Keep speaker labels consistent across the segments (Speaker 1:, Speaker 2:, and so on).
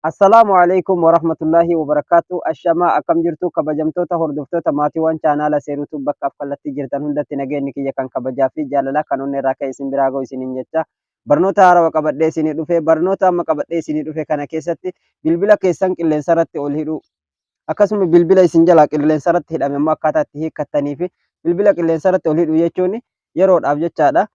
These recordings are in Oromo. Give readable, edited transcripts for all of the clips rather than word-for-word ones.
Speaker 1: Assalamualaikum warahmatullahi wabarakatuh. Ashamaa akkam jirtu kabajamtoota hordoftoota maatiiwwan chaanaala Seeruutuu bakka kallattii jirtan hundatti nageenyi kiyya kan kabajaa fi jaalalaa kan onnee irraa ka'e isin biraa ga'u isiniin jecha barnoota haarawaa qabadhee isinii dhufe barnoota amma qabadhee isinii dhufe kana keessatti bilbila keessan qilleensa irratti ol hidhuu akkasuma bilbila isin jalaa qilleensa irratti hidhame immoo akkaataa itti hiikkattanii fi bilbila qilleensa irratti ol hidhuu jechuun yeroodhaaf jechaadha.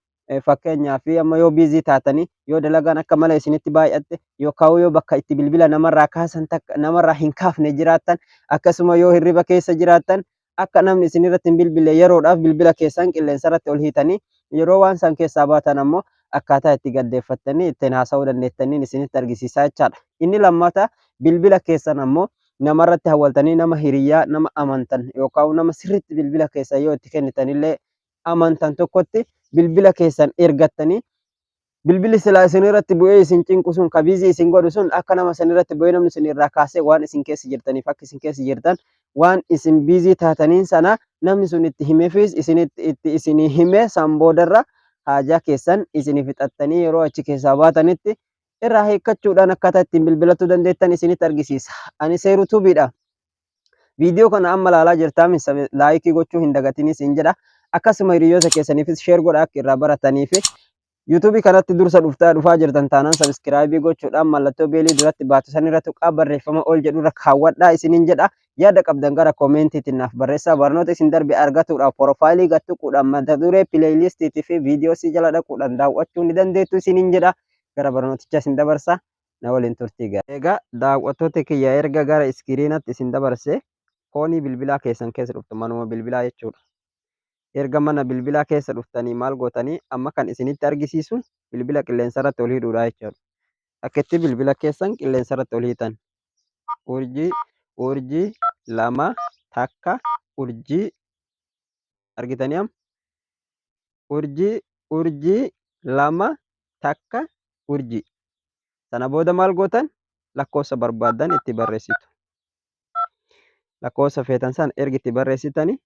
Speaker 1: Fakkeenyaaf amma yoo biizii taatanii yoo dalagaan akka malee isinitti baay'atte yookaan yoo bakka itti bilbila namarraa kaasan namarraa hin kaafne jiraattan akkasuma yoo hirriba keessa jiraattan akka namni isinirratti hin bilbille yeroodhaaf bilbila keessan qilleensa irratti ol hiitanii yeroo waan san keessaa baatan ammoo akkaataa itti gaddeeffattanii ittiin haasa'uu dandeettaniin isinitti argisiisaa jechaadha. Inni lammataa bilbila keessan ammoo namarratti hawwaltanii nama hiriyyaa nama amantan yookaan nama sirriitti bilbila keessan yoo itti kennitanillee amantan tokkotti bilbila keessan ergattanii bilbilli silaa isin irratti bu'ee isin cinqu sun kabiizii isin godhu sun akka nama isin irratti bu'ee namni isin irraa kaasee waan isin keessa jirtaniif akka isin keessa jirtan waan isin biizii taataniin sana namni sun itti himeefis itti isinii himee san boodarra haajaa keessan isinii fixattanii yeroo achi keessaa baatanitti irraa hiikkachuudhaan akkaataa ittiin bilbilachuu dandeettan isinitti argisiisa. Ani Seeruutuubiidha. Viidiyoo kana amma ilaalaa jirtan laayikii gochuu hin dagatiniis hin jedha. Akkasuma hiriyoota keessaniifis sheer godhaa akka irraa baratanii fi yuutuubii kanatti dursa dhufaa jirtan taanaan sabiskiraayibii gochuudhaan mallattoo beelii duratti baatu san irratti tuqaa barreeffama ol jedhu irra kaawwadhaa isiniin jedha. Yaada qabdan gara koomeentiitiin naaf barreessaa. Barnoota isin darbe argatuudhaaf porofaayilii gattuquudhaan mata duree pileeyilistiitii fi viidiyoo si jala dhaquudhaan daawwachuu ni dandeettu isiniin jedha. Gara barnooticha isin dabarsa. Na waliin turtii ga'a. Egaa daawwattoota kiyya erga gara iskiriinatti isin dabarsee foonii bilbilaa keessan keessa dhuftu manuma bilbilaa jechuudha. Erga mana bilbilaa keessa dhuftanii maal gootanii amma kan isinitti argisiisu bilbila qilleensa irratti ol hidhuudha jechuudha. Akkatti bilbila keessan qilleensa irratti ol hiitan urjii lama takka urjii argitanii am urjii lama takka urjii sana booda maal gootan lakkoofsa barbaadan itti barreessitu. Lakkoofsa feetan san erga itti barreessitanii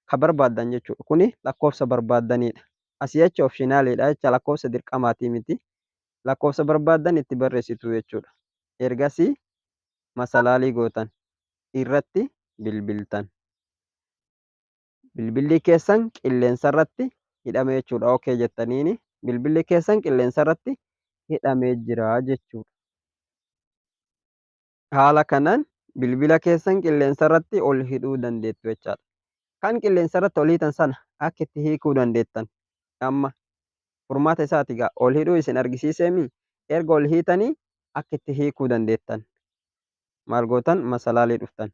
Speaker 1: ka barbaadan jechuudha. Kuni lakkoofsa barbaadanidha. Asii achi opshinaaliidha jecha lakkoofsa dirqamaatii miti. Lakkoofsa barbaadan itti barreessitu jechuudha. Ergasii masalaalii gootan irratti bilbiltan. Bilbilli keessan qilleensa irratti hidhamee jechuudha. Okay jettaniini bilbilli keessan qilleensa irratti hidhamee jira jechuudha. Haala kanaan bilbila keessan qilleensa irratti ol hidhuu dandeettu jechaadha. Kan qilleensa irratti ol hiitan sana akka itti hiikuu dandeettan amma furmaata isaati gaa ol hidhuu isin argisiiseemi erga ol hiitanii akka itti hiikuu dandeettan maal gootan masalaalii dhuftan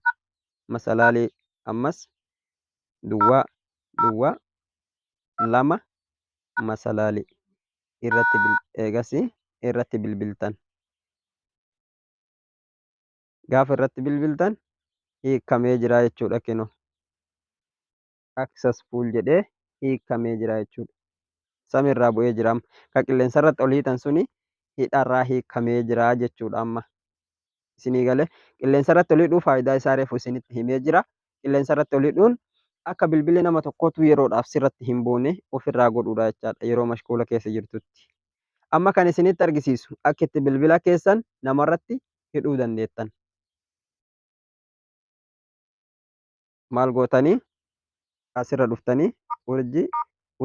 Speaker 1: masalaalii ammas duwwaa lama masalaalii irratti bilbiltan gaafa irratti bilbiltan hiikamee jira jechuudha. Kenoo successful jedhee hiikamee jira jechuudha. Samiirraa bu'ee jira. Kan qilleensa irratti ol hiitan suni hidharraa hiikamee jira jechuudha. Amma isinii galee qilleensa irratti ol hidhuu faayidaa isaa reefu isinitti himee jira. Qilleensa irratti ol hidhuun akka bilbilli nama tokkootu yeroodhaaf sirratti hin buune ofirraa godhuudha jechaadha yeroo mashquula keessa jirtutti. Amma kan isinitti argisiisu akka itti bilbila keessan namarratti hidhuu dandeettan. Maal gootanii asirra dhuftanii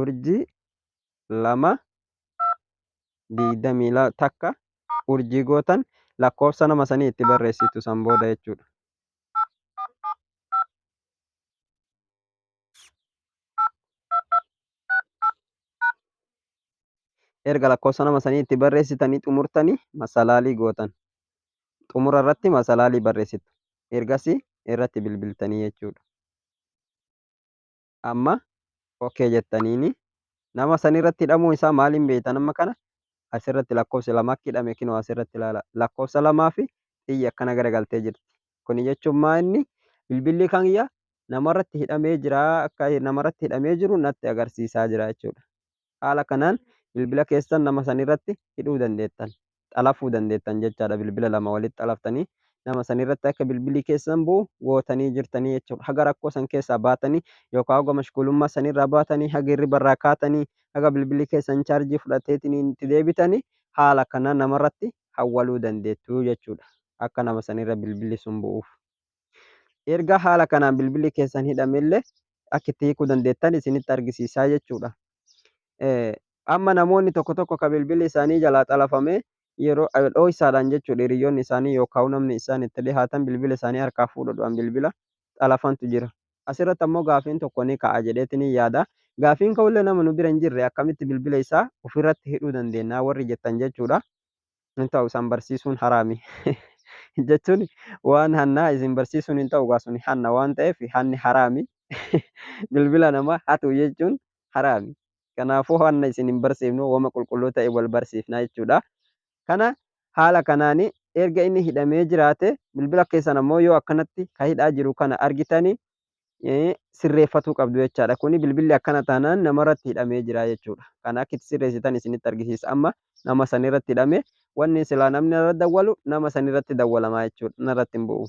Speaker 1: urjii lama 20 takka urjii gootan lakkoofsa nama sanii itti barreessitu san booda jechuudha. Erga lakkoofsa nama sanii itti barreessitanii xumurtanii masalaalii gootan. Xumura irratti masalaalii barreessitu. Ergasii irratti bilbiltanii jechuudha. Amma okay jettaniini nama san irratti hidhamuu isaa maaliin beektan amma kana asirratti lakkoofsa lama akka hidhame kinoo asirratti ilaala. Lakkoofsa lamaa fi xiyyi akkana garagaltee jirti. Kuni jechuun maa inni bilbilli kiyya namarratti hidhamee jira akka namarratti hidhamee jiru natti agarsiisaa jira jechuudha. Haala kanaan bilbila keessan nama san irratti hidhuu dandeettan. Xalafuu dandeettan jechaadha. Bilbila lama walitti xalaftanii nama san irratti akka bilbilli keessan bu'u gootanii jirtanii jechuudha. Haga rakkoo san keessaa baatanii yookaan haga mashquulummaa sanirraa baatanii haga hirriba irraa kaatanii haga bilbilli keessan chaarjii fudhateetiin itti deebitanii haala kanaan namarratti hawwaluu dandeettu jechuudha. akka nama sanirra bilbilli sun bu'uuf. Erga haala kanaan bilbilli keessan hidhamellee akka itti hiikuu dandeettan isinitti argisiisaa jechuudha. Amma namoonni tokko tokko ka bilbilli isaanii jalaa xalafamee yeroo dho'isaadhaan jechuudha hiriyoonni isaanii yookaan namni isaan itti dhihaatan bilbila isaanii harkaa fuudhuudhaan bilbila xalafantu jira. Asirratti ammoo gaafiin tokko ni ka'a jedheetiin yaada. Gaafiin ka'ullee nama nu bira hin jirre akkamitti bilbila isaa ofirratti hidhuu dandeenya warri jettan jechuudha. Hin ta'u isaan barsiisuun haraami. Jechuun waan hannaa isin barsiisuun hin ta'u sun hanna waan ta'eef hanni haraami. Bilbila namaa hatu jechuun haraami. Kanaafuu hanna isin hin barsiifnu wama qulqulluu ta'e wal barsiifna jechuudha. Kana haala kanaan erga inni hidhamee jiraate bilbila keessan ammoo yoo akkanatti ka hidhaa jiru kana argitanii sirreeffatuu qabdu jechaadha. Kuni bilbilli akkana taanaan namarratti hidhamee jira jechuudha. Kana akka itti sirreessitan isinitti argisiisa. Amma nama sanirratti hidhame wanni silaa namni irra dawwalu nama sanirratti dawwalamaa jechuudha. Narratti hin bu'u.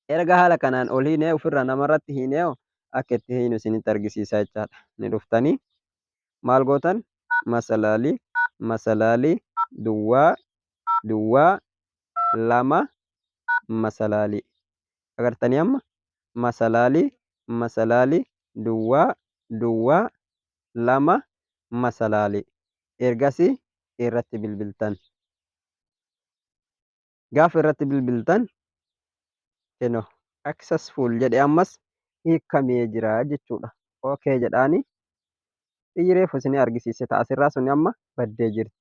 Speaker 1: Erga haala kanaan ol hiinee ofirraa namarratti hiinee akka itti hiinu isinitti argisiisa jechaadha. Ni dhuftanii maal gootan masalaalii duwwaa duwwaa lama masalaalii agartanii amma masalaalii duwwaa duwwaa lama masalaalii ergasii irratti bilbiltan. Gaafa irratti bilbiltan keno successful jedhe ammas hiikamee jira jechuudha. Okay jedhaanii xiyyi reefu isin argisiise ta'a asirraa sun amma baddee jirti.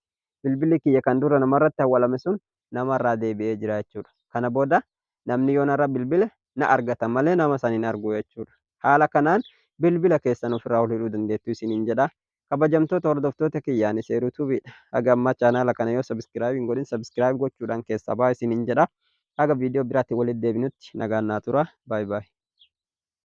Speaker 1: Bilbilli kiyya kan dura namarratti hawwalame sun namarraa deebi'ee jira jechuudha. Kana booda namni yoo narra bilbile na argata malee nama san hin argu jechuudha. Haala kanaan bilbila keessan ofirraa ol hidhuu dandeettu isiniin jedha. Kabajamtoota hordoftoota kiyyaan seeruu tuubiidha. Haga ammaa chaanaala kana yoo sabiskiraayib hin godhin sabiskiraayib gochuudhaan keessaa baa isiniin jedha. Haga viidiyoo biraatti walitti deebinutti nagaan naa tura. Baay baay.